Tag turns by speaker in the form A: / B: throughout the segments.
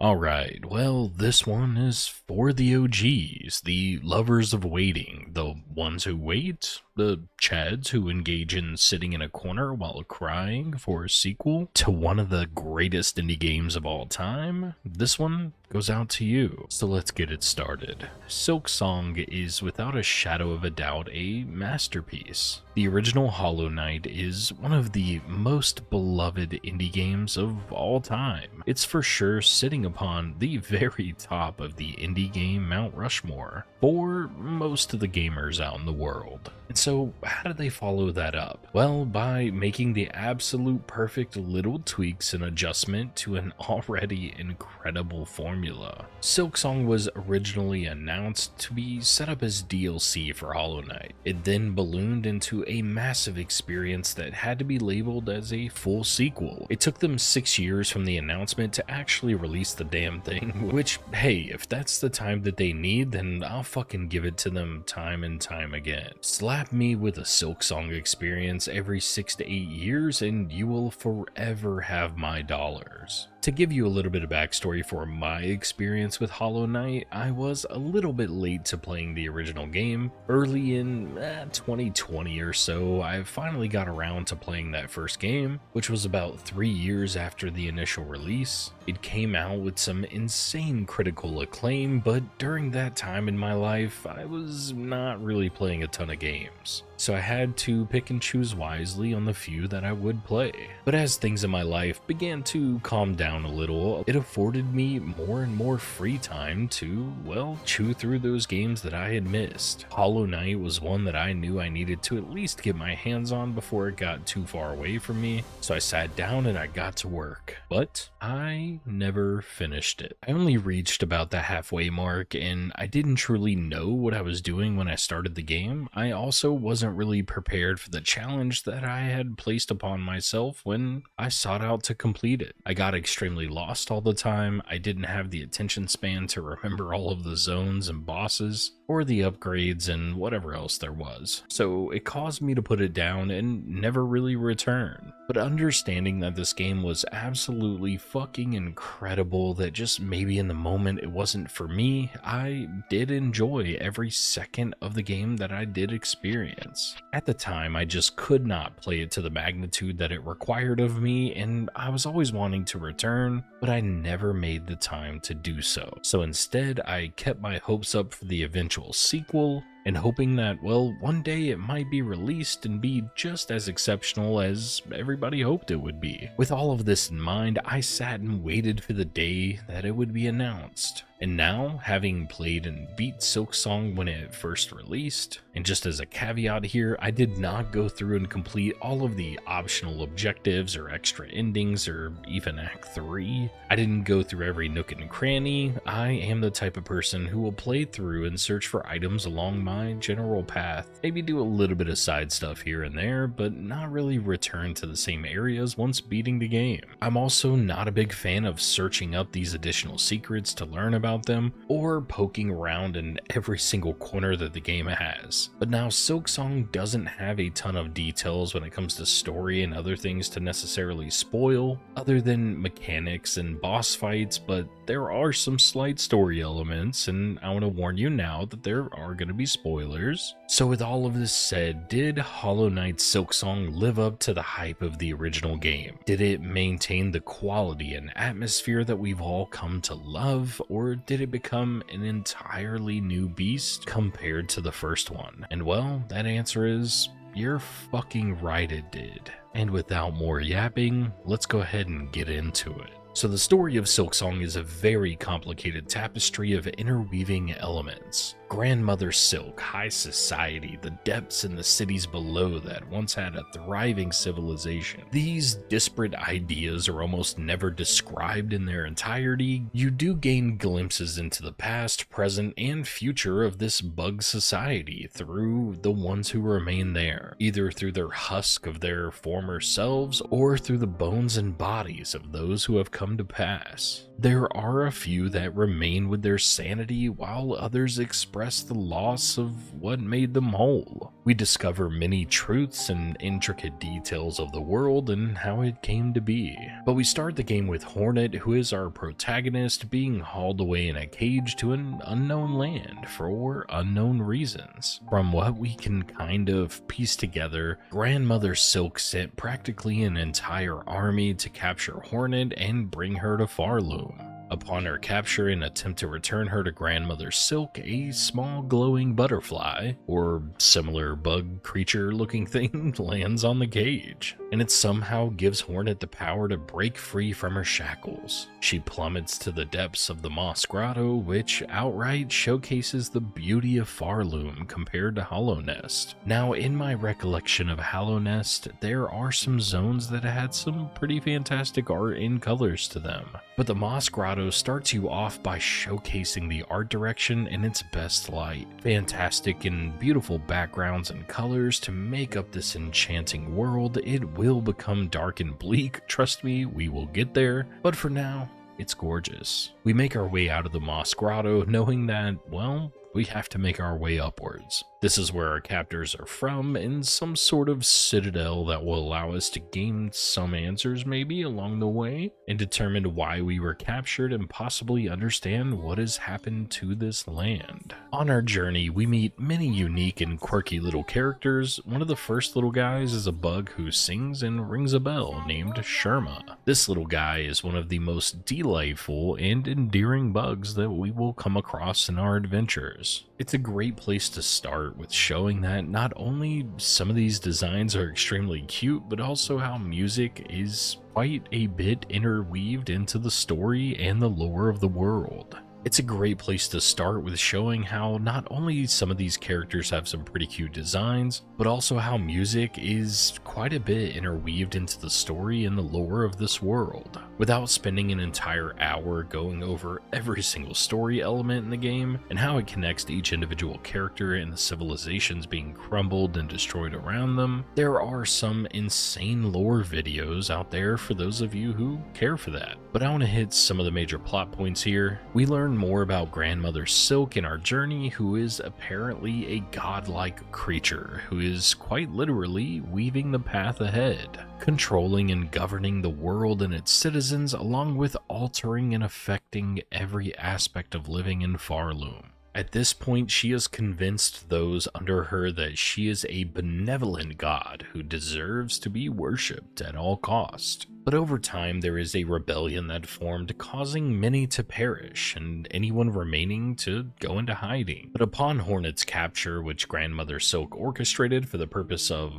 A: Alright, well, this one is for the OGs, the lovers of waiting, the ones who wait, the Chads who engage in sitting in a corner while crying for a sequel to one of the greatest indie games of all time. This one goes out to you. So let's get it started. Silksong is without a shadow of a doubt a masterpiece. The original Hollow Knight is one of the most beloved indie games of all time. It's for sure sitting upon the very top of the indie game Mount Rushmore for most of the gamers out in the world. And so how did they follow that up? Well, by making the absolute perfect little tweaks and adjustment to an already incredible formula. Silksong was originally announced to be set up as DLC for Hollow Knight. It then ballooned into a massive experience that had to be labeled as a full sequel. It took them 6 years from the announcement to actually release the damn thing, which, hey, if that's the time that they need, then I'll fucking give it to them time and time again. Slap me with a Silksong experience every 6 to 8 years and you will forever have my dollars. To give you a little bit of backstory for my experience with Hollow Knight, I was a little bit late to playing the original game. Early in 2020 or so, I finally got around to playing that first game, which was about 3 years after the initial release. It came out with some insane critical acclaim, but during that time in my life, I was not really playing a ton of games. So I had to pick and choose wisely on the few that I would play. But as things in my life began to calm down a little, it afforded me more and more free time to, well, chew through those games that I had missed. Hollow Knight was one that I knew I needed to at least get my hands on before it got too far away from me, so I sat down and I got to work. But I never finished it. I only reached about the halfway mark and I didn't truly know what I was doing when I started the game. I also wasn't really prepared for the challenge that I had placed upon myself when I sought out to complete it. I got extremely lost all the time. I didn't have the attention span to remember all of the zones and bosses or the upgrades and whatever else there was. So it caused me to put it down and never really return. But understanding that this game was absolutely fucking incredible, that just maybe in the moment it wasn't for me, I did enjoy every second of the game that I did experience. At the time, I just could not play it to the magnitude that it required of me, and I was always wanting to return, but I never made the time to do so. So instead, I kept my hopes up for the eventual sequel, and hoping that, well, one day it might be released and be just as exceptional as everybody hoped it would be. With all of this in mind, I sat and waited for the day that it would be announced. And now, having played and beat Silksong when it first released, and just as a caveat here, I did not go through and complete all of the optional objectives or extra endings or even Act 3. I didn't go through every nook and cranny. I am the type of person who will play through and search for items along my general path, maybe do a little bit of side stuff here and there, but not really return to the same areas once beating the game. I'm also not a big fan of searching up these additional secrets to learn about them, or poking around in every single corner that the game has. But now Silksong doesn't have a ton of details when it comes to story and other things to necessarily spoil, other than mechanics and boss fights, but there are some slight story elements, and I want to warn you now that there are going to be spoilers. So with all of this said, did Hollow Knight Silksong live up to the hype of the original game? Did it maintain the quality and atmosphere that we've all come to love, or did it become an entirely new beast compared to the first one? And well, that answer is, you're fucking right, it did. And without more yapping, let's go ahead and get into it. So the story of Silksong is a very complicated tapestry of interweaving elements. Grandmother Silk, high society, the depths and the cities below that once had a thriving civilization. These disparate ideas are almost never described in their entirety. You do gain glimpses into the past, present, and future of this bug society through the ones who remain there, either through their husk of their former selves or through the bones and bodies of those who have come to pass. There are a few that remain with their sanity while others express express the loss of what made them whole. We discover many truths and intricate details of the world and how it came to be. But we start the game with Hornet, who is our protagonist, being hauled away in a cage to an unknown land for unknown reasons. From what we can kind of piece together, Grandmother Silk sent practically an entire army to capture Hornet and bring her to Farloom. Upon her capture and attempt to return her to Grandmother Silk, a small glowing butterfly, or similar bug creature looking thing, lands on the cage, and it somehow gives Hornet the power to break free from her shackles. She plummets to the depths of the Moss Grotto, which outright showcases the beauty of Farloom compared to Hollow Nest. Now, in my recollection of Hollow Nest, there are some zones that had some pretty fantastic art and colors to them, but the Moss Grotto starts you off by showcasing the art direction in its best light. Fantastic and beautiful backgrounds and colors to make up this enchanting world. It will become dark and bleak, trust me, we will get there, but for now, it's gorgeous. We make our way out of the Moss Grotto knowing that, well, we have to make our way upwards. This is where our captors are from, in some sort of citadel that will allow us to gain some answers maybe along the way, and determine why we were captured and possibly understand what has happened to this land. On our journey, we meet many unique and quirky little characters. One of the first little guys is a bug who sings and rings a bell named Sherma. This little guy is one of the most delightful and endearing bugs that we will come across in our adventures. It's a great place to start with showing that not only some of these designs are extremely cute, but also how music is quite a bit interweaved into the story and the lore of the world. It's a great place to start with showing how not only some of these characters have some pretty cute designs, but also how music is quite a bit interweaved into the story and the lore of this world. Without spending an entire hour going over every single story element in the game and how it connects to each individual character and the civilizations being crumbled and destroyed around them, there are some insane lore videos out there for those of you who care for that. But I want to hit some of the major plot points here. We learn more about Grandmother Silk in our journey, who is apparently a godlike creature who is quite literally weaving the path ahead, controlling and governing the world and its citizens, along with altering and affecting every aspect of living in Farloom. At this point, she has convinced those under her that she is a benevolent god who deserves to be worshipped at all cost. But over time, there is a rebellion that formed, causing many to perish, and anyone remaining to go into hiding. But upon Hornet's capture, which Grandmother Silk orchestrated for the purpose of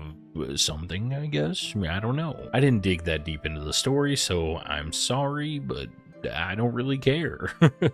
A: something, I guess? I don't know. I didn't dig that deep into the story, so I'm sorry, but I don't really care.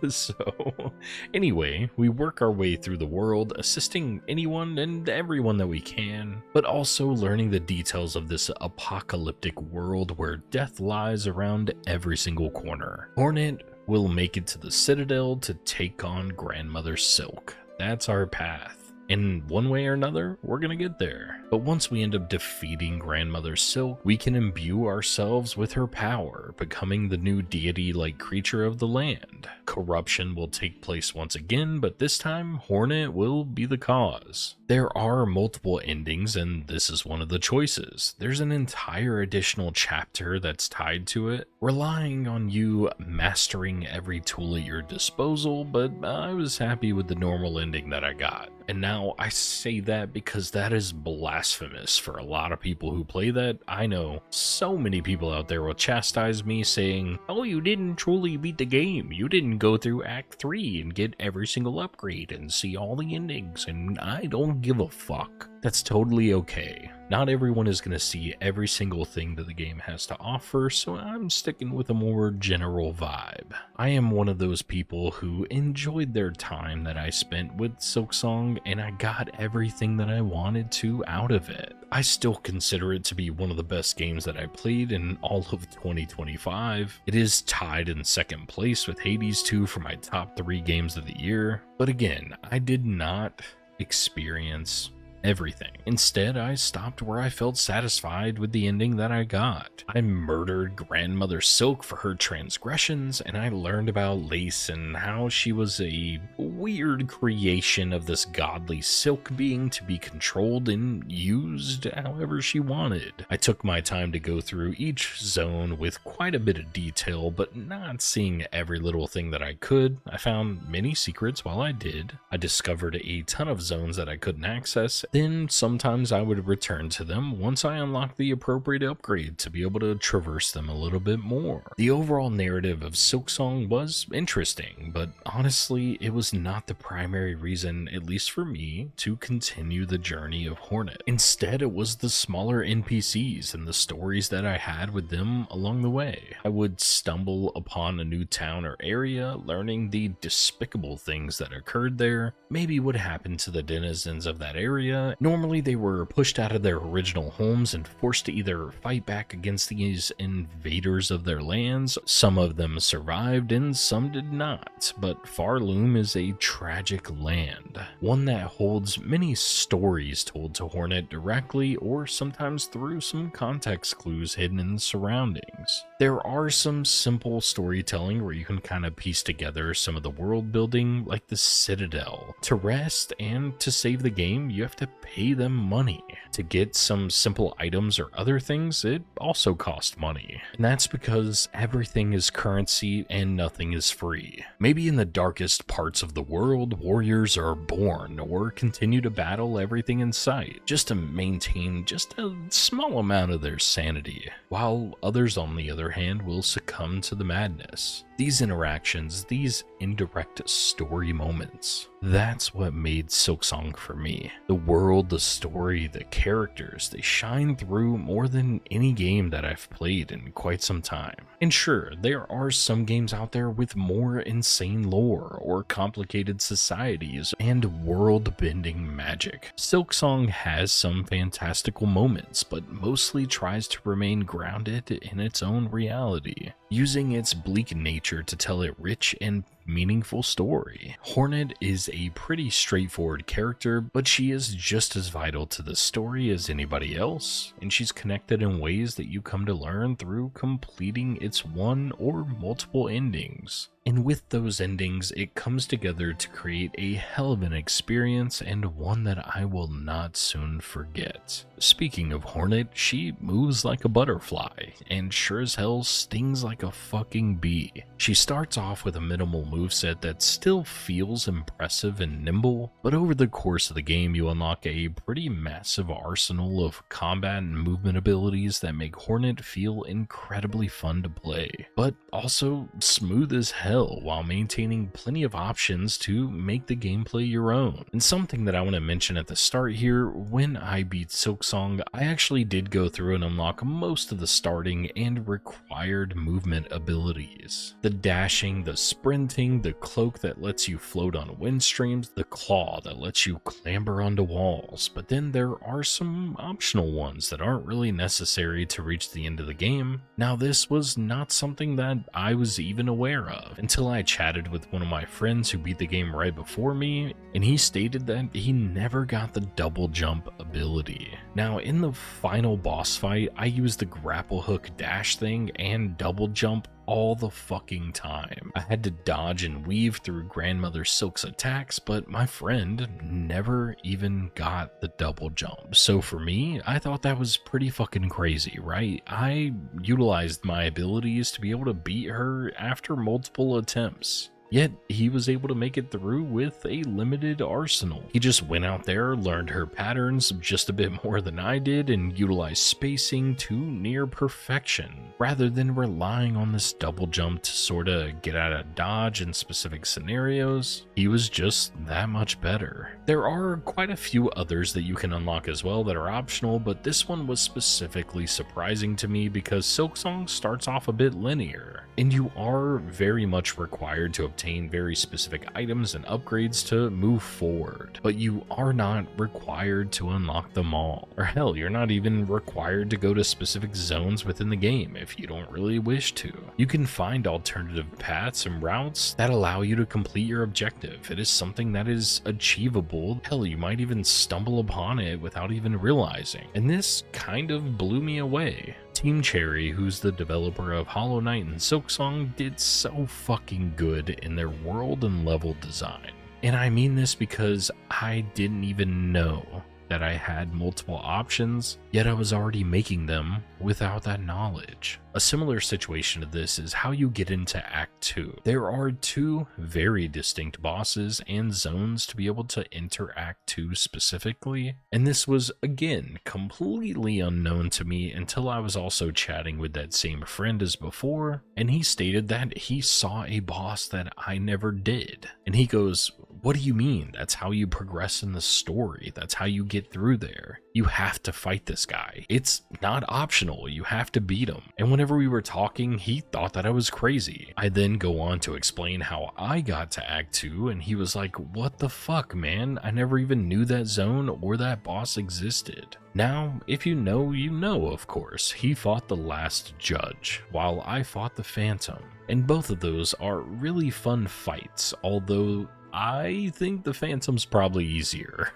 A: So, anyway, we work our way through the world, assisting anyone and everyone that we can, but also learning the details of this apocalyptic world where death lies around every single corner. Hornet will make it to the Citadel to take on Grandmother Silk. That's our path. In one way or another, we're gonna get there. But once we end up defeating Grandmother Silk, we can imbue ourselves with her power, becoming the new deity-like creature of the land. Corruption will take place once again, but this time, Hornet will be the cause. There are multiple endings, and this is one of the choices. There's an entire additional chapter that's tied to it, relying on you mastering every tool at your disposal, but I was happy with the normal ending that I got. And now I say that because that is blasphemous for a lot of people who play that. I know so many people out there will chastise me saying, oh, you didn't truly beat the game. You didn't go through Act 3 and get every single upgrade and see all the endings, and I don't give a fuck. That's totally okay. Not everyone is going to see every single thing that the game has to offer, so I'm sticking with a more general vibe. I am one of those people who enjoyed their time that I spent with Silksong, and I got everything that I wanted to out of it. I still consider it to be one of the best games that I played in all of 2025. It is tied in second place with Hades 2 for my top 3 games of the year. But again, I did not experience everything. Instead, I stopped where I felt satisfied with the ending that I got. I murdered Grandmother Silk for her transgressions, and I learned about Lace and how she was a weird creation of this godly silk being to be controlled and used however she wanted. I took my time to go through each zone with quite a bit of detail, but not seeing every little thing that I could. I found many secrets while I did. I discovered a ton of zones that I couldn't access. Then sometimes I would return to them once I unlocked the appropriate upgrade to be able to traverse them a little bit more. The overall narrative of Silksong was interesting, but honestly, it was not the primary reason, at least for me, to continue the journey of Hornet. Instead, it was the smaller NPCs and the stories that I had with them along the way. I would stumble upon a new town or area, learning the despicable things that occurred there, maybe what happened to the denizens of that area. Normally, they were pushed out of their original homes and forced to either fight back against these invaders of their lands. Some of them survived and some did not, but Farloom is a tragic land, one that holds many stories told to Hornet directly or sometimes through some context clues hidden in the surroundings. There are some simple storytelling where you can kind of piece together some of the world building, like the Citadel. To rest and to save the game, you have to pay them money. To get some simple items or other things, it also costs money. And that's because everything is currency and nothing is free. Maybe in the darkest parts of the world, warriors are born or continue to battle everything in sight, just to maintain just a small amount of their sanity, while others on the other hand will succumb to the madness. These interactions, these indirect story moments, that's what made Silksong for me. The world, the story, the characters, they shine through more than any game that I've played in quite some time. And sure, there are some games out there with more insane lore or complicated societies and world-bending magic. Silksong has some fantastical moments, but mostly tries to remain grounded in its own reality, using its bleak nature to tell a rich and meaningful story. Hornet is a pretty straightforward character, but she is just as vital to the story as anybody else, and she's connected in ways that you come to learn through completing its one or multiple endings. And with those endings, it comes together to create a hell of an experience and one that I will not soon forget. Speaking of Hornet, she moves like a butterfly and sure as hell stings like a fucking bee. She starts off with a minimal moveset that still feels impressive and nimble, but over the course of the game you unlock a pretty massive arsenal of combat and movement abilities that make Hornet feel incredibly fun to play, but also smooth as hell while maintaining plenty of options to make the gameplay your own. And something that I want to mention at the start here, when I beat Silksong, I actually did go through and unlock most of the starting and required movement abilities. The dashing, the sprinting, the cloak that lets you float on wind streams, the claw that lets you clamber onto walls, but then there are some optional ones that aren't really necessary to reach the end of the game. Now this was not something that I was even aware of until I chatted with one of my friends who beat the game right before me, and he stated that he never got the double jump ability. Now in the final boss fight, I used the grapple hook dash thing and double jump all the fucking time. I had to dodge and weave through Grandmother Silk's attacks, but my friend never even got the double jump. So for me, I thought that was pretty fucking crazy, right? I utilized my abilities to be able to beat her after multiple attempts. Yet, he was able to make it through with a limited arsenal. He just went out there, learned her patterns just a bit more than I did, and utilized spacing to near perfection, rather than relying on this double jump to sorta get out of dodge in specific scenarios. He was just that much better. There are quite a few others that you can unlock as well that are optional, but this one was specifically surprising to me because Silksong starts off a bit linear, and you are very much required to obtain very specific items and upgrades to move forward, but you are not required to unlock them all. Or hell, you're not even required to go to specific zones within the game if you don't really wish to. You can find alternative paths and routes that allow you to complete your objective. It is something that is achievable. Hell, you might even stumble upon it without even realizing. And this kind of blew me away. Team Cherry, who's the developer of Hollow Knight and Silksong, did so fucking good in their world and level design. And I mean this because I didn't even know that I had multiple options, yet I was already making them without that knowledge. A similar situation to this is how you get into Act 2. There are two very distinct bosses and zones to be able to enter Act 2 specifically, and this was, again, completely unknown to me until I was also chatting with that same friend as before, and he stated that he saw a boss that I never did. And he goes, "What do you mean? That's how you progress in the story. That's how you get through there. You have to fight this guy. It's not optional. You have to beat him." And whenever we were talking, he thought that I was crazy. I then go on to explain how I got to Act 2, and he was like, "What the fuck, man? I never even knew that zone or that boss existed." Now, if you know, of course. He fought the last judge, while I fought the Phantom. And both of those are really fun fights, although I think the Phantom's probably easier.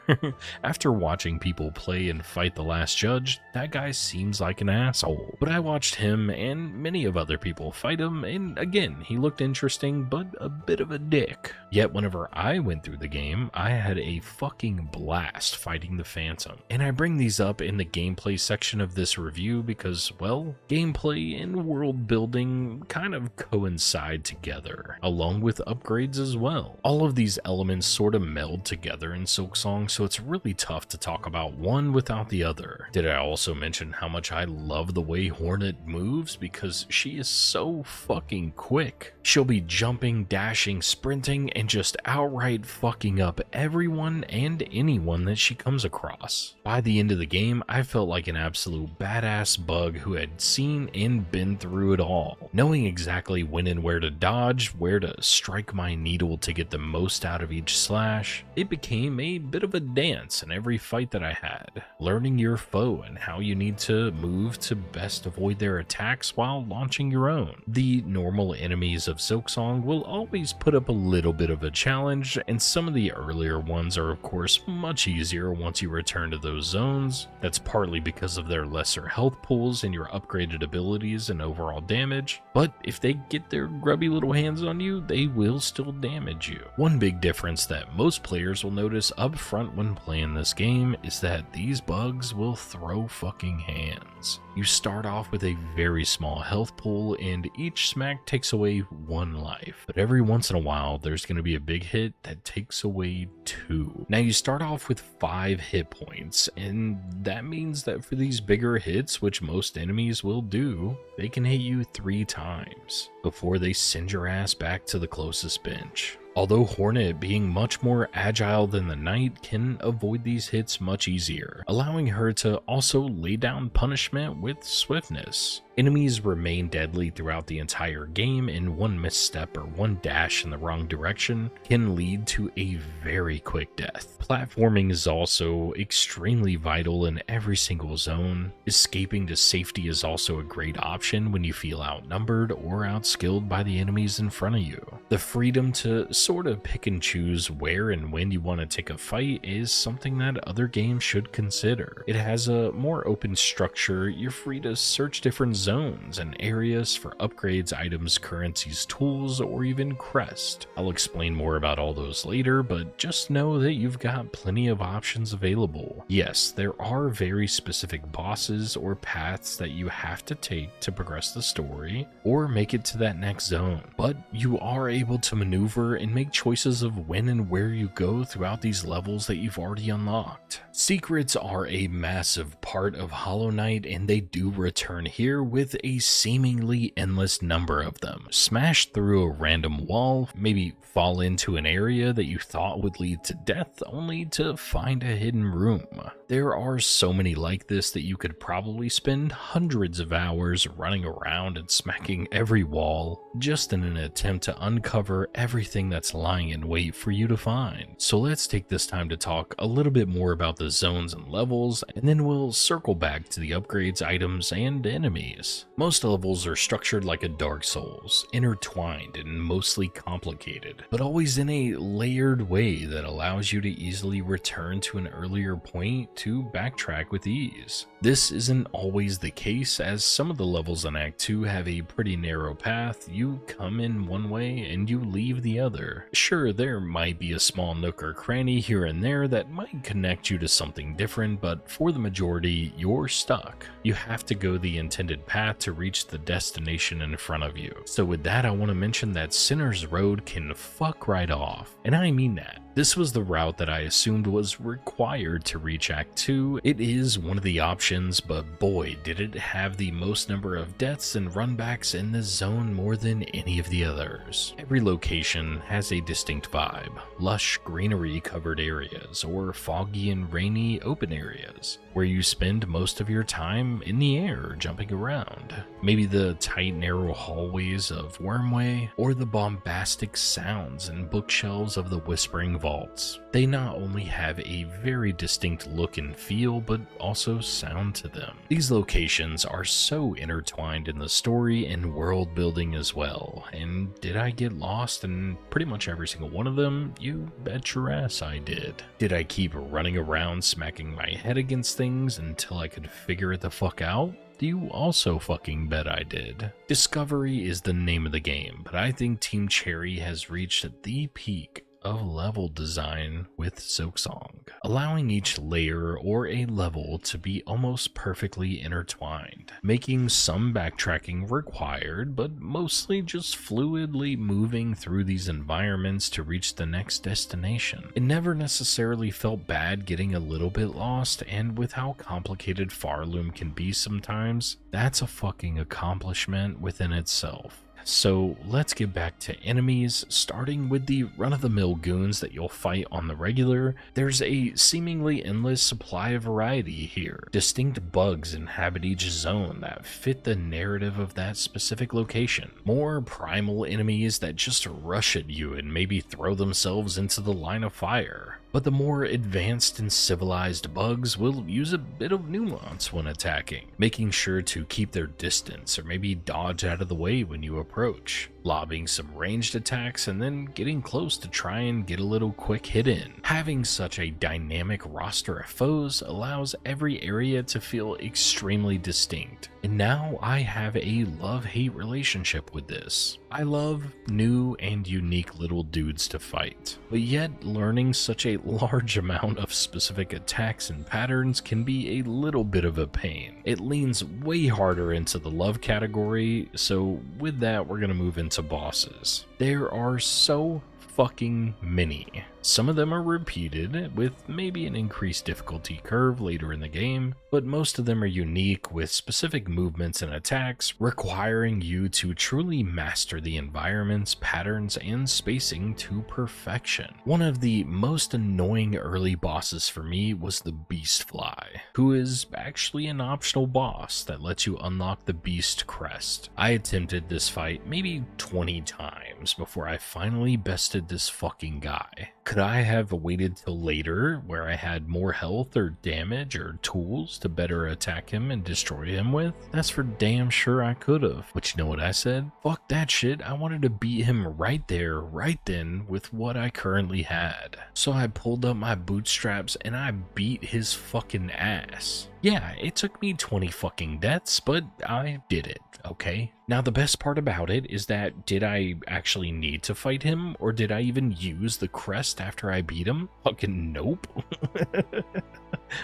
A: After watching people play and fight the last judge, that guy seems like an asshole. But I watched him and many of other people fight him, and again, he looked interesting, but a bit of a dick. Yet whenever I went through the game, I had a fucking blast fighting the Phantom. And I bring these up in the gameplay section of this review because, well, gameplay and world building kind of coincide together, along with upgrades as well. All of these elements sort of meld together in Silksong, so it's really tough to talk about one without the other. Did I also mention how much I love the way Hornet moves? Because she is so fucking quick. She'll be jumping, dashing, sprinting, and just outright fucking up everyone and anyone that she comes across. By the end of the game, I felt like an absolute badass bug who had seen and been through it all, knowing exactly when and where to dodge, where to strike my needle to get the most out of each slash. It became a bit of a dance in every fight that I had, learning your foe and how you need to move to best avoid their attacks while launching your own. The normal enemies of Silksong will always put up a little bit of a challenge, and some of the earlier ones are of course much easier once you return to those zones. That's partly because of their lesser health pools and your upgraded abilities and overall damage, but if they get their grubby little hands on you, they will still damage you. One big difference that most players will notice up front when playing this game is that these bugs will throw fucking hands. You start off with a very small health pool and each smack takes away 1 life, but every once in a while there's going to be a big hit that takes away 2. Now you start off with 5 hit points, and that means that for these bigger hits, which most enemies will do, they can hit you 3 times before they send your ass back to the closest bench. Although Hornet, being much more agile than the Knight, can avoid these hits much easier, allowing her to also lay down punishment with swiftness. Enemies remain deadly throughout the entire game, and one misstep or one dash in the wrong direction can lead to a very quick death. Platforming is also extremely vital in every single zone. Escaping to safety is also a great option when you feel outnumbered or outskilled by the enemies in front of you. The freedom to sort of pick and choose where and when you want to take a fight is something that other games should consider. It has a more open structure. You're free to search different zones and areas for upgrades, items, currencies, tools, or even crest. I'll explain more about all those later, but just know that you've got plenty of options available. Yes, there are very specific bosses or paths that you have to take to progress the story or make it to that next zone, but you are able to maneuver and make choices of when and where you go throughout these levels that you've already unlocked. Secrets are a massive part of Hollow Knight, and they do return here with a seemingly endless number of them. Smash through a random wall, maybe fall into an area that you thought would lead to death, only to find a hidden room. There are so many like this that you could probably spend hundreds of hours running around and smacking every wall, just in an attempt to uncover everything that's lying in wait for you to find. So let's take this time to talk a little bit more about the zones and levels, and then we'll circle back to the upgrades, items, and enemies. Most levels are structured like a Dark Souls, intertwined and mostly complicated, but always in a layered way that allows you to easily return to an earlier point to backtrack with ease. This isn't always the case, as some of the levels in Act 2 have a pretty narrow path. You come in one way and you leave the other. Sure, there might be a small nook or cranny here and there that might connect you to something different, but for the majority, you're stuck. You have to go the intended path to reach the destination in front of you. So with that, I want to mention that Sinner's Road can fuck right off, and I mean that. This was the route that I assumed was required to reach Act 2. It is one of the options, but boy, did it have the most number of deaths and runbacks in this zone more than any of the others. Every location has a distinct vibe: lush greenery covered areas, or foggy and rainy open areas, where you spend most of your time in the air jumping around. Maybe the tight narrow hallways of Wormway, or the bombastic sounds and bookshelves of the Whispering Vaults. They not only have a very distinct look and feel, but also sound to them. These locations are so intertwined in the story and world building as well, and did I get lost in pretty much every single one of them? You bet your ass I did. Did I keep running around smacking my head against things until I could figure it the fuck out? You also fucking bet I did. Discovery is the name of the game, but I think Team Cherry has reached the peak of level design with Silksong, allowing each layer or a level to be almost perfectly intertwined, making some backtracking required, but mostly just fluidly moving through these environments to reach the next destination. It never necessarily felt bad getting a little bit lost, and with how complicated Farloom can be sometimes, that's a fucking accomplishment within itself. So let's get back to enemies, starting with the run-of-the-mill goons that you'll fight on the regular. There's a seemingly endless supply of variety here. Distinct bugs inhabit each zone that fit the narrative of that specific location. More primal enemies that just rush at you and maybe throw themselves into the line of fire. But the more advanced and civilized bugs will use a bit of nuance when attacking, making sure to keep their distance or maybe dodge out of the way when you approach, lobbing some ranged attacks and then getting close to try and get a little quick hit in. Having such a dynamic roster of foes allows every area to feel extremely distinct. And now I have a love-hate relationship with this. I love new and unique little dudes to fight, but yet learning such a large amount of specific attacks and patterns can be a little bit of a pain. It leans way harder into the love category, so with that we're gonna move into bosses. There are so fucking many. Some of them are repeated, with maybe an increased difficulty curve later in the game, but most of them are unique with specific movements and attacks requiring you to truly master the environments, patterns, and spacing to perfection. One of the most annoying early bosses for me was the Beastfly, who is actually an optional boss that lets you unlock the Beast Crest. I attempted this fight maybe 20 times before I finally bested this fucking guy. Could I have waited till later, where I had more health or damage or tools to better attack him and destroy him with? That's for damn sure I could have. But you know what I said? Fuck that shit, I wanted to beat him right there, right then, with what I currently had. So I pulled up my bootstraps and I beat his fucking ass. Yeah, it took me 20 fucking deaths, but I did it, okay? Now the best part about it is that, did I actually need to fight him, or did I even use the crest after I beat him? Fucking nope.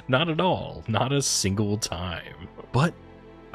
A: Not at all, not a single time. But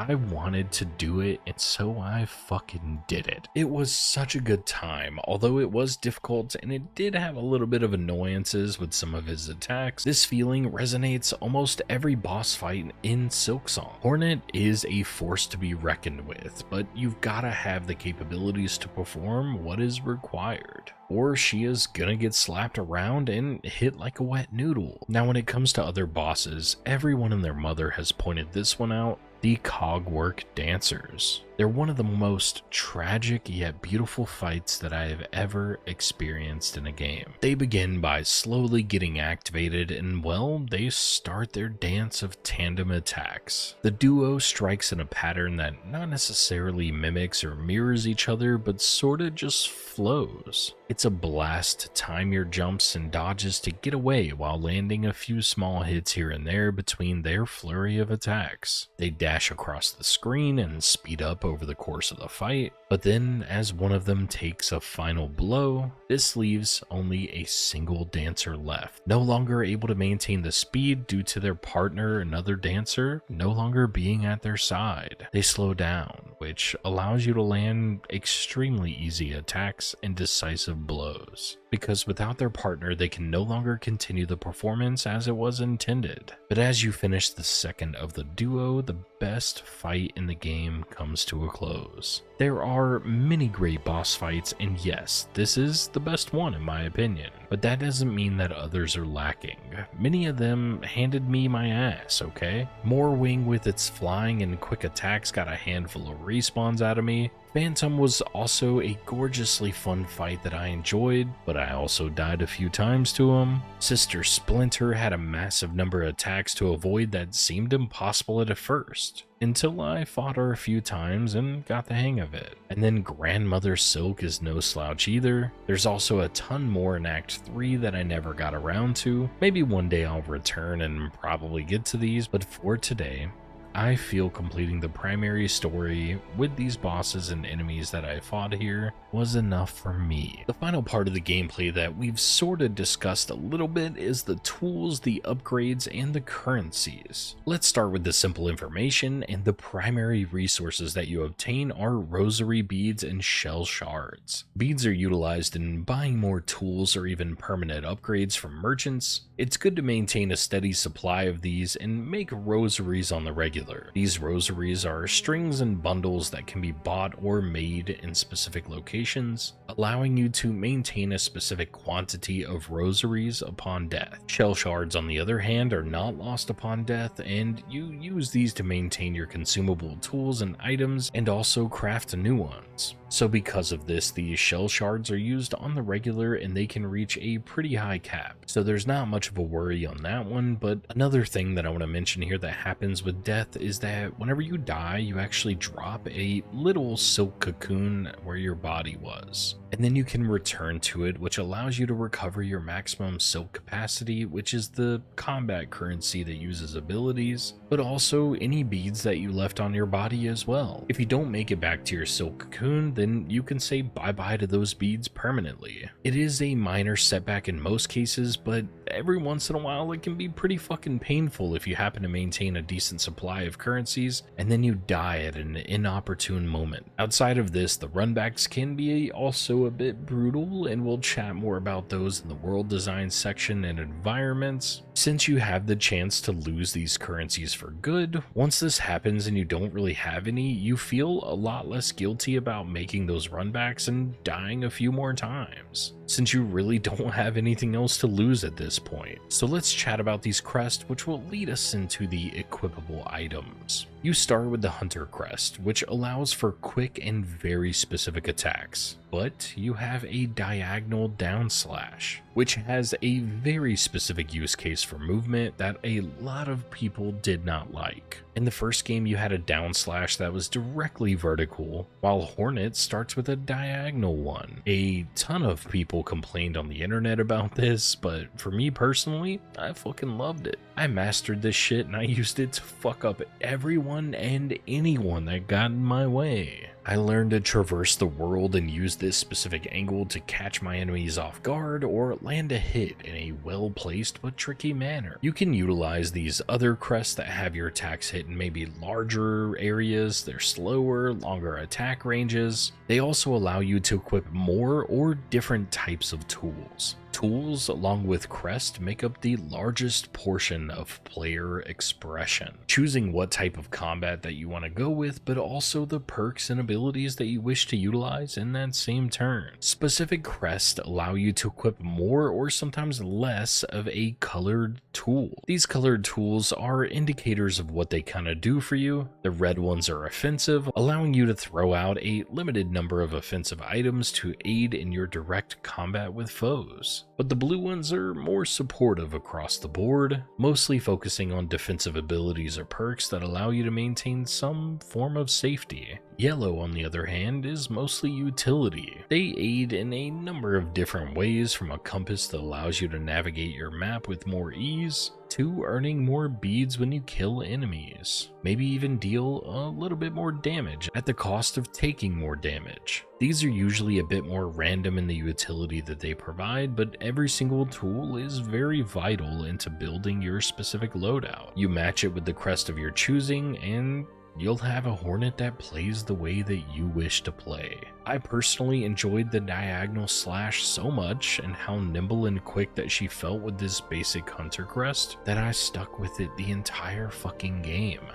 A: I wanted to do it, and so I fucking did it. It was such a good time, although it was difficult and it did have a little bit of annoyances with some of his attacks. This feeling resonates almost every boss fight in Silksong. Hornet is a force to be reckoned with, but you've gotta have the capabilities to perform what is required, or she is gonna get slapped around and hit like a wet noodle. Now when it comes to other bosses, everyone and their mother has pointed this one out: the Cogwork Dancers. They're one of the most tragic yet beautiful fights that I have ever experienced in a game. They begin by slowly getting activated and, well, they start their dance of tandem attacks. The duo strikes in a pattern that not necessarily mimics or mirrors each other, but sorta just flows. It's a blast to time your jumps and dodges to get away while landing a few small hits here and there between their flurry of attacks. They dash across the screen and speed up over the course of the fight, but then as one of them takes a final blow, this leaves only a single dancer left, no longer able to maintain the speed due to their partner, another dancer, no longer being at their side. They slow down, which allows you to land extremely easy attacks and decisive blows, because without their partner they can no longer continue the performance as it was intended. But as you finish the second of the duo, the best fight in the game comes to a close. There are many great boss fights, and yes, this is the best one in my opinion, but that doesn't mean that others are lacking. Many of them handed me my ass, okay? Moorwing with its flying and quick attacks got a handful of respawns out of me. Phantom was also a gorgeously fun fight that I enjoyed, but I also died a few times to him. Sister Splinter had a massive number of attacks to avoid that seemed impossible at first, until I fought her a few times and got the hang of it. And then Grandmother Silk is no slouch either. There's also a ton more in Act 3 that I never got around to. Maybe one day I'll return and probably get to these, but for today, I feel completing the primary story with these bosses and enemies that I fought here was enough for me. The final part of the gameplay that we've sort of discussed a little bit is the tools, the upgrades, and the currencies. Let's start with the simple information, and the primary resources that you obtain are rosary beads and shell shards. Beads are utilized in buying more tools or even permanent upgrades from merchants. It's good to maintain a steady supply of these and make rosaries on the regular. These rosaries are strings and bundles that can be bought or made in specific locations, allowing you to maintain a specific quantity of rosaries upon death. Shell shards, on the other hand, are not lost upon death, and you use these to maintain your consumable tools and items and also craft new ones. So because of this, these shell shards are used on the regular and they can reach a pretty high cap. So there's not much of a worry on that one, but another thing that I want to mention here that happens with death is that whenever you die, you actually drop a little silk cocoon where your body was. And then you can return to it, which allows you to recover your maximum silk capacity, which is the combat currency that uses abilities, but also any beads that you left on your body as well. If you don't make it back to your silk cocoon, then you can say bye-bye to those beads permanently. It is a minor setback in most cases, but every once in a while it can be pretty fucking painful if you happen to maintain a decent supply of currencies and then you die at an inopportune moment. Outside of this, the runbacks can be also a bit brutal, and we'll chat more about those in the world design section and environments. Since you have the chance to lose these currencies for good, once this happens and you don't really have any, you feel a lot less guilty about making those runbacks and dying a few more times, since you really don't have anything else to lose at this point. So let's chat about these crests, which will lead us into the equipable items. You start with the Hunter Crest, which allows for quick and very specific attacks, but you have a diagonal down slash, which has a very specific use case for movement that a lot of people did not like. In the first game, you had a down slash that was directly vertical, while Hornet starts with a diagonal one. A ton of people complained on the internet about this, but for me personally, I fucking loved it. I mastered this shit and I used it to fuck up everyone and anyone that got in my way. I learned to traverse the world and use this specific angle to catch my enemies off guard or land a hit in a well-placed but tricky manner. You can utilize these other crests that have your attacks hit in maybe larger areas. They're slower, longer attack ranges. They also allow you to equip more or different types of tools. Tools, along with crest, make up the largest portion of player expression. Choosing what type of combat that you want to go with, but also the perks and abilities that you wish to utilize in that same turn. Specific crests allow you to equip more or sometimes less of a colored tool. These colored tools are indicators of what they kind of do for you. The red ones are offensive, allowing you to throw out a limited number of offensive items to aid in your direct combat with foes. But the blue ones are more supportive across the board, mostly focusing on defensive abilities or perks that allow you to maintain some form of safety. Yellow, on the other hand, is mostly utility. They aid in a number of different ways, from a compass that allows you to navigate your map with more ease, to earning more beads when you kill enemies. Maybe even deal a little bit more damage at the cost of taking more damage. These are usually a bit more random in the utility that they provide, but every single tool is very vital into building your specific loadout. You match it with the crest of your choosing, and you'll have a Hornet that plays the way that you wish to play. I personally enjoyed the diagonal slash so much, and how nimble and quick that she felt with this basic hunter crest, that I stuck with it the entire fucking game.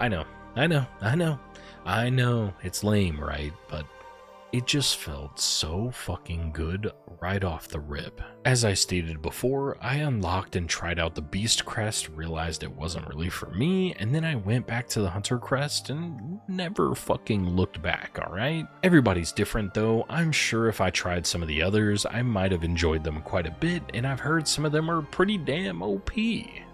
A: I know, it's lame, right? But it just felt so fucking good right off the rip. As I stated before, I unlocked and tried out the Beast Crest, realized it wasn't really for me, and then I went back to the Hunter Crest and never fucking looked back, alright? Everybody's different though. I'm sure if I tried some of the others, I might have enjoyed them quite a bit, and I've heard some of them are pretty damn OP.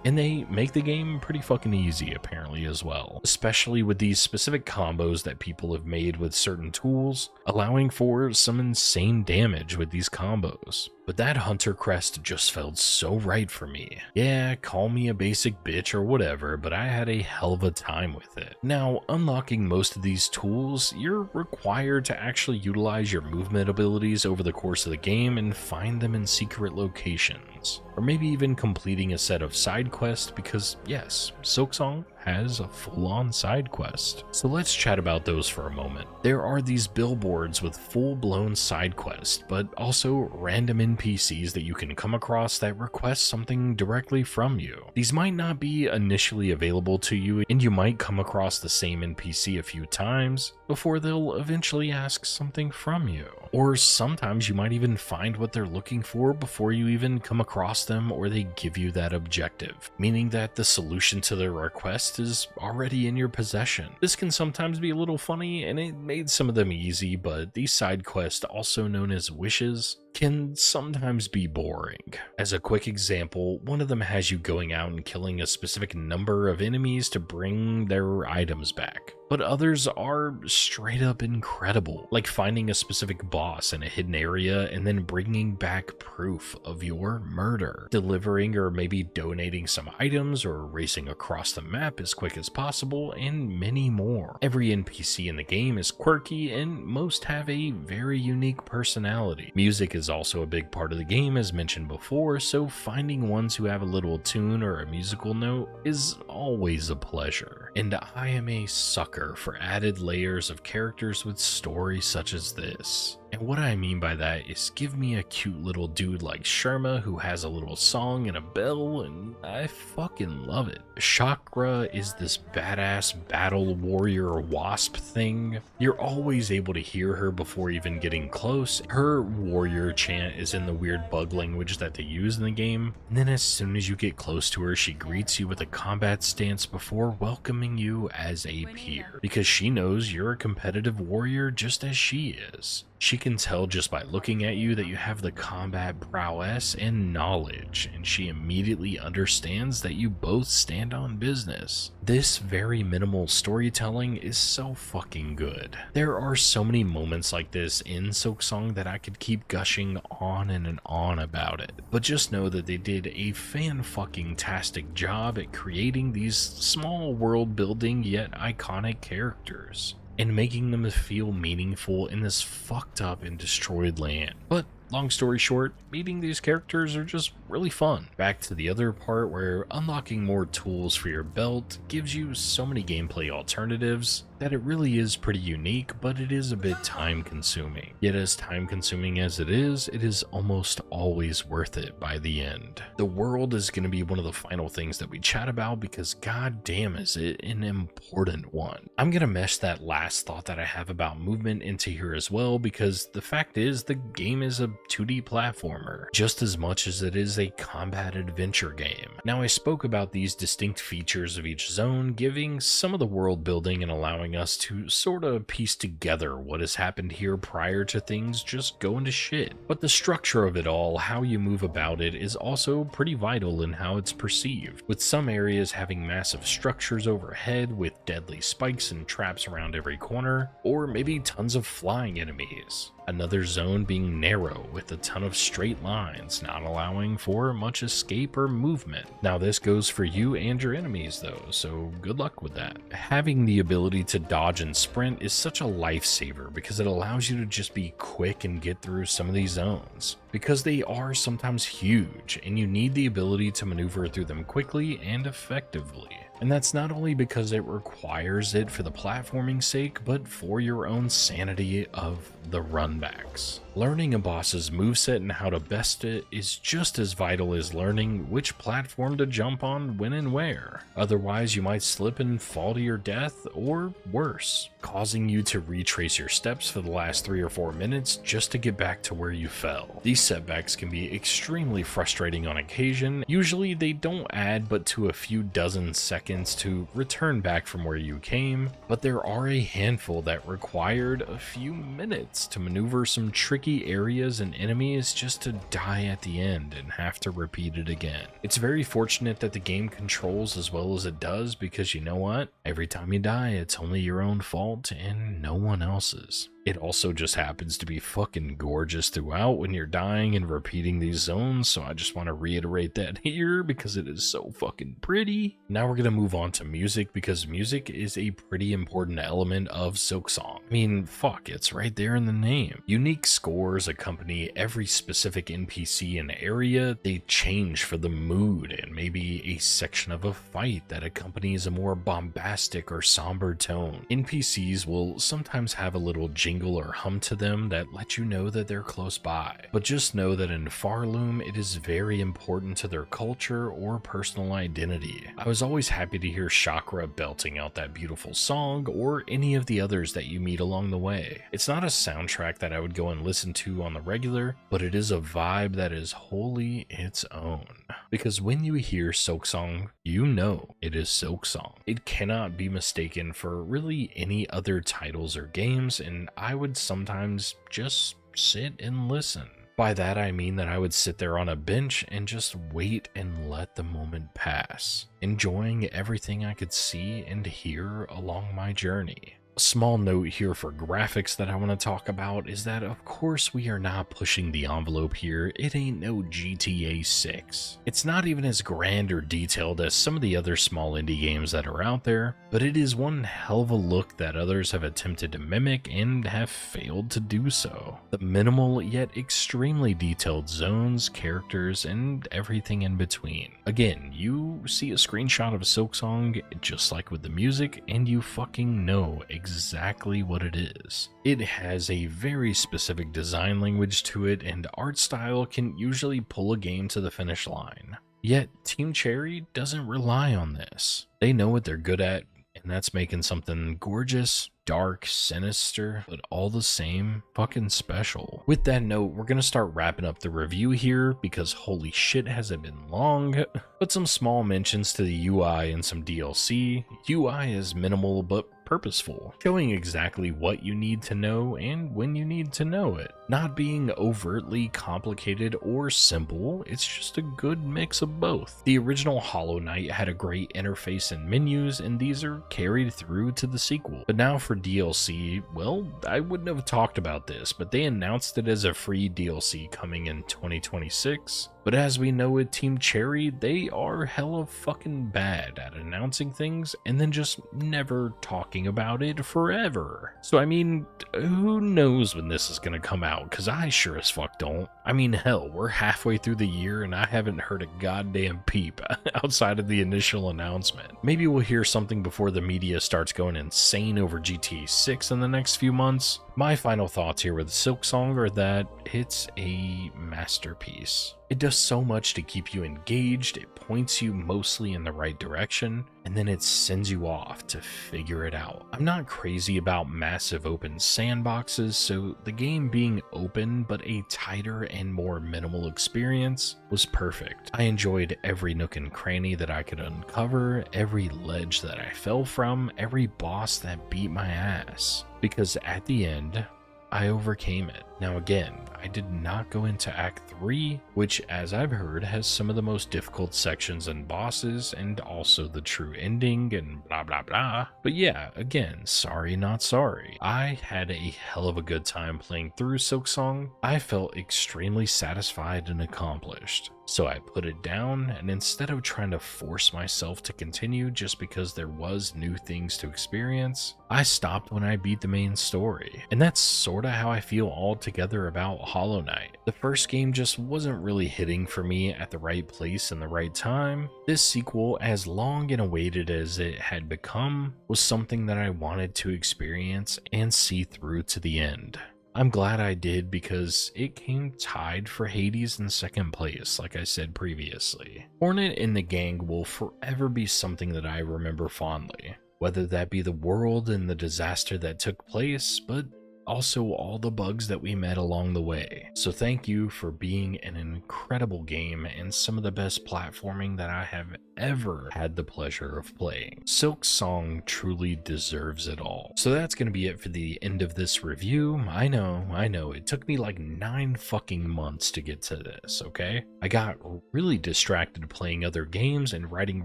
A: And they make the game pretty fucking easy apparently as well, especially with these specific combos that people have made with certain tools, allowing for some insane damage with these combos. But that Hunter Crest just felt so right for me. Yeah, call me a basic bitch or whatever, but I had a hell of a time with it. Now, unlocking most of these tools, you're required to actually utilize your movement abilities over the course of the game and find them in secret locations. Or maybe even completing a set of side quests, because yes, Silksong has a full-on side quest. So let's chat about those for a moment. There are these billboards with full-blown side quests, but also random NPCs that you can come across that request something directly from you. These might not be initially available to you, and you might come across the same NPC a few times before they'll eventually ask something from you. Or sometimes you might even find what they're looking for before you even come across them, or they give you that objective, meaning that the solution to their request is already in your possession. This can sometimes be a little funny, and it made some of them easy, but these side quests, also known as wishes, can sometimes be boring. As a quick example, one of them has you going out and killing a specific number of enemies to bring their items back. But others are straight up incredible, like finding a specific boss in a hidden area and then bringing back proof of your murder, delivering or maybe donating some items, or racing across the map as quick as possible, and many more. Every NPC in the game is quirky, and most have a very unique personality. Music is also a big part of the game, as mentioned before, so finding ones who have a little tune or a musical note is always a pleasure. And I am a sucker for added layers of characters with stories such as this. And what I mean by that is, give me a cute little dude like Sherma who has a little song and a bell, and I fucking love it. Chakra is this badass battle warrior wasp thing. You're always able to hear her before even getting close. Her warrior chant is in the weird bug language that they use in the game, and then as soon as you get close to her, she greets you with a combat stance before welcoming you as a peer, because she knows you're a competitive warrior just as she is. She can tell just by looking at you that you have the combat prowess and knowledge, and she immediately understands that you both stand on business. This very minimal storytelling is so fucking good. There are so many moments like this in Silksong that I could keep gushing on and on about it, but just know that they did a fan-fucking-tastic job at creating these small world-building yet iconic characters. and making them feel meaningful in this fucked up and destroyed land. But long story short, meeting these characters are just really fun. Back to the other part where unlocking more tools for your belt gives you so many gameplay alternatives that it really is pretty unique, but it is a bit time consuming. Yet as time consuming as it is almost always worth it by the end. The world is going to be one of the final things that we chat about because god damn is it an important one. I'm going to mesh that last thought that I have about movement into here as well, because the fact is the game is a 2D platformer just as much as it is a combat adventure game. Now I spoke about these distinct features of each zone, giving some of the world building and allowing us to sort of piece together what has happened here prior to things just going to shit. But the structure of it all, how you move about it, is also pretty vital in how it's perceived, with some areas having massive structures overhead with deadly spikes and traps around every corner, or maybe tons of flying enemies. Another zone being narrow with a ton of straight lines, not allowing for much escape or movement. Now this goes for you and your enemies though, so good luck with that. Having the ability to dodge and sprint is such a lifesaver because it allows you to just be quick and get through some of these zones, because they are sometimes huge and you need the ability to maneuver through them quickly and effectively. And that's not only because it requires it for the platforming sake, but for your own sanity of the runbacks. Learning a boss's moveset and how to best it is just as vital as learning which platform to jump on when and where. Otherwise, you might slip and fall to your death, or worse, causing you to retrace your steps for the last 3 or 4 minutes just to get back to where you fell. These setbacks can be extremely frustrating on occasion. Usually they don't add but to a few dozen seconds to return back from where you came, but there are a handful that required a few minutes to maneuver some tricky areas and enemies just to die at the end and have to repeat it again. It's very fortunate that the game controls as well as it does, because you know what? Every time you die, it's only your own fault and no one else's. It also just happens to be fucking gorgeous throughout when you're dying and repeating these zones, so I just want to reiterate that here because it is so fucking pretty. Now we're gonna move on to music, because music is a pretty important element of Silksong. I mean, fuck, it's right there in the name. Unique scores accompany every specific NPC and area. They change for the mood and maybe a section of a fight that accompanies a more bombastic or somber tone. NPCs will sometimes have a little jingle or hum to them that let you know that they're close by. But just know that in Farloom, it is very important to their culture or personal identity. I was always happy to hear Chakra belting out that beautiful song, or any of the others that you meet along the way. It's not a soundtrack that I would go and listen to on the regular, but it is a vibe that is wholly its own. Because when you hear Silksong, you know it is Silksong. It cannot be mistaken for really any other titles or games, and I would sometimes just sit and listen. By that I mean that I would sit there on a bench and just wait and let the moment pass, enjoying everything I could see and hear along my journey. A small note here for graphics that I want to talk about is that of course we are not pushing the envelope here. It ain't no GTA 6. It's not even as grand or detailed as some of the other small indie games that are out there, but it is one hell of a look that others have attempted to mimic and have failed to do so. The minimal yet extremely detailed zones, characters, and everything in between. Again, you see a screenshot of Silksong just like with the music and you fucking know exactly what it is. It has a very specific design language to it, and art style can usually pull a game to the finish line. Yet Team Cherry doesn't rely on this. They know what they're good at, and that's making something gorgeous, dark, sinister, but all the same fucking special. With that note, we're gonna start wrapping up the review here because holy shit has it been long. But some small mentions to the UI and some DLC. UI is minimal but purposeful, showing exactly what you need to know and when you need to know it. Not being overtly complicated or simple, it's just a good mix of both. The original Hollow Knight had a great interface and menus, and these are carried through to the sequel. But now for for DLC, well, I wouldn't have talked about this, but they announced it as a free DLC coming in 2026. But as we know with Team Cherry, they are hella fucking bad at announcing things and then just never talking about it forever. So I mean, who knows when this is gonna come out, cause I sure as fuck don't. I mean, hell, we're halfway through the year and I haven't heard a goddamn peep outside of the initial announcement. Maybe we'll hear something before the media starts going insane over GTA 6 in the next few months. My final thoughts here with Silksong are that it's a masterpiece. It does so much to keep you engaged, it points you mostly in the right direction, and then it sends you off to figure it out. I'm not crazy about massive open sandboxes, so the game being open but a tighter and more minimal experience was perfect. I enjoyed every nook and cranny that I could uncover, every ledge that I fell from, every boss that beat my ass. Because at the end, I overcame it. Now again, I did not go into Act 3, which as I've heard has some of the most difficult sections and bosses, and also the true ending and blah blah blah. But yeah, again, sorry not sorry. I had a hell of a good time playing through Silksong. I felt extremely satisfied and accomplished. So I put it down, and instead of trying to force myself to continue just because there was new things to experience, I stopped when I beat the main story. And that's sorta how I feel altogether about Hollow Knight. The first game just wasn't really hitting for me at the right place and the right time. This sequel, as long and awaited as it had become, was something that I wanted to experience and see through to the end. I'm glad I did because it came tied for Hades in second place, like I said previously. Hornet and the gang will forever be something that I remember fondly, whether that be the world and the disaster that took place, but also all the bugs that we met along the way. So thank you for being an incredible game and some of the best platforming that I have ever had the pleasure of playing. Silksong truly deserves it all. So that's going to be it for the end of this review. I know, it took me like 9 fucking months to get to this, okay? I got really distracted playing other games and writing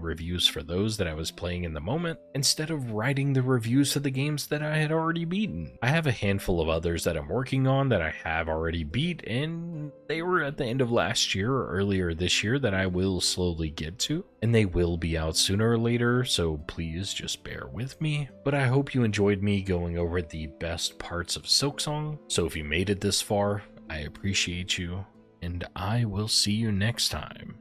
A: reviews for those that I was playing in the moment, instead of writing the reviews of the games that I had already beaten. I have a handful of others that I'm working on that I have already beat, and they were at the end of last year or earlier this year that I will slowly get to, and they will be out sooner or later, so please just bear with me. But I hope you enjoyed me going over the best parts of Silksong. So if you made it this far, I appreciate you, and I will see you next time.